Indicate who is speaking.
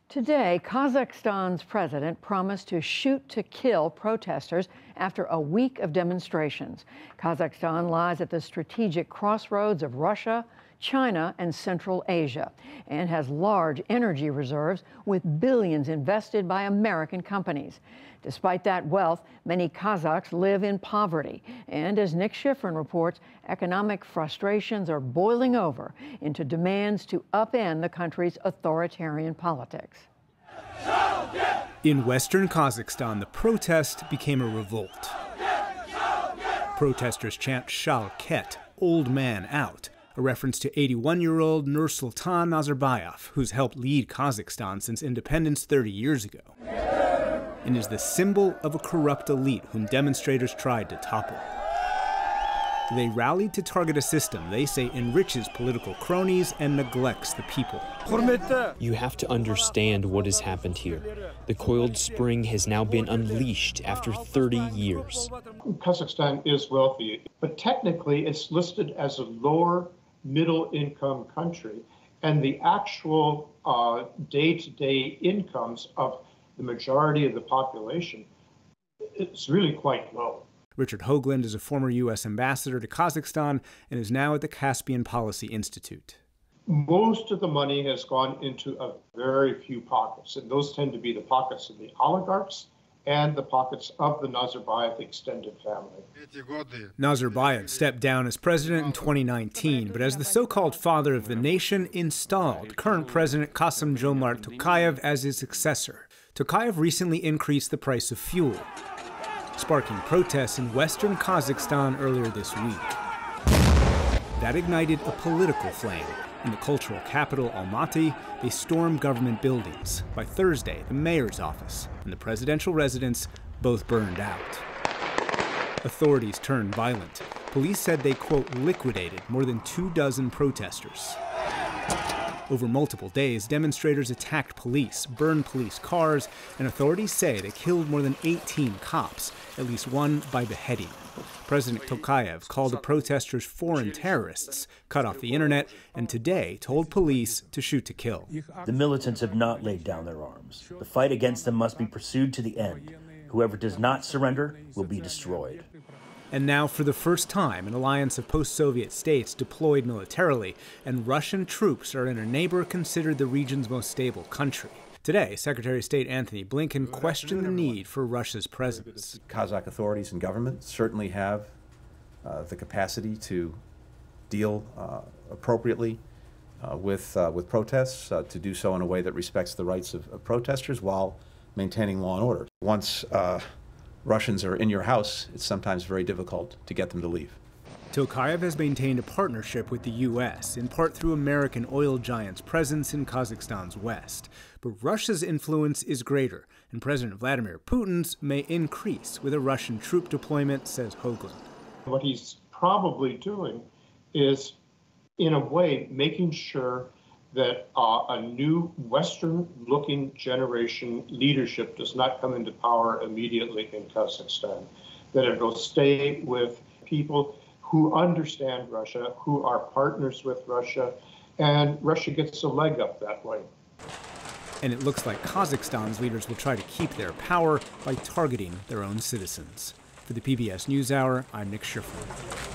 Speaker 1: Today, Kazakhstan's president promised to shoot to kill protesters after a week of demonstrations. Kazakhstan lies at the strategic crossroads of Russia, China, and Central Asia, and has large energy reserves with billions invested by American companies. Despite that wealth, many Kazakhs live in poverty. And as Nick Schifrin reports, economic frustrations are boiling over into demands to upend the country's authoritarian politics.
Speaker 2: In western Kazakhstan, the protest became a revolt. Protesters chant Shalket, old man out, a reference to 81-year-old Nursultan Nazarbayev, who's helped lead Kazakhstan since independence 30 years ago, and is the symbol of a corrupt elite whom demonstrators tried to topple. They rallied to target a system they say enriches political cronies and neglects the people.
Speaker 3: You have to understand what has happened here. The coiled spring has now been unleashed after 30 years.
Speaker 4: Kazakhstan is wealthy, but technically it's listed as a lower middle income country, and the actual day-to-day incomes of the majority of the population, it's really quite low.
Speaker 2: Richard Hoagland is a former U.S. ambassador to Kazakhstan and is now at the Caspian Policy Institute.
Speaker 4: Most of the money has gone into a very few pockets, and those tend to be the pockets of the oligarchs and the pockets of the Nazarbayev extended family.
Speaker 2: Nazarbayev stepped down as president in 2019, but as the so-called father of the nation, installed current president Kassym-Jomart Tokayev as his successor. Tokayev recently increased the price of fuel, sparking protests in western Kazakhstan earlier this week. That ignited a political flame. In the cultural capital, Almaty, they stormed government buildings. By Thursday, the mayor's office and the presidential residence both burned out. Authorities turned violent. Police said they, quote, liquidated more than 24 protesters. Over multiple days, demonstrators attacked police, burned police cars, and authorities say they killed more than 18 cops, at least one by beheading. President Tokayev called the protesters foreign terrorists, cut off the internet, and today told police to shoot to kill.
Speaker 5: The militants have not laid down their arms. The fight against them must be pursued to the end. Whoever does not surrender will be destroyed.
Speaker 2: And now, for the first time, an alliance of post-Soviet states deployed militarily, and Russian troops are in a neighbor considered the region's most stable country. Today, Secretary of State Antony Blinken questioned the need for Russia's presence.
Speaker 6: Kazakh authorities and government certainly have the capacity to deal appropriately with protests, to do so in a way that respects the rights of protesters while maintaining law and order. Once Russians are in your house, it's sometimes very difficult to get them to leave.
Speaker 2: Tokayev has maintained a partnership with the U.S., in part through American oil giants' presence in Kazakhstan's west. But Russia's influence is greater, and President Vladimir Putin's may increase with a Russian troop deployment, says Hoagland.
Speaker 4: What he's probably doing is, in a way, making sure that a new Western-looking generation leadership does not come into power immediately in Kazakhstan, that it will stay with people who understand Russia, who are partners with Russia, and Russia gets a leg up that way.
Speaker 2: And it looks like Kazakhstan's leaders will try to keep their power by targeting their own citizens. For the PBS NewsHour, I'm Nick Schifrin.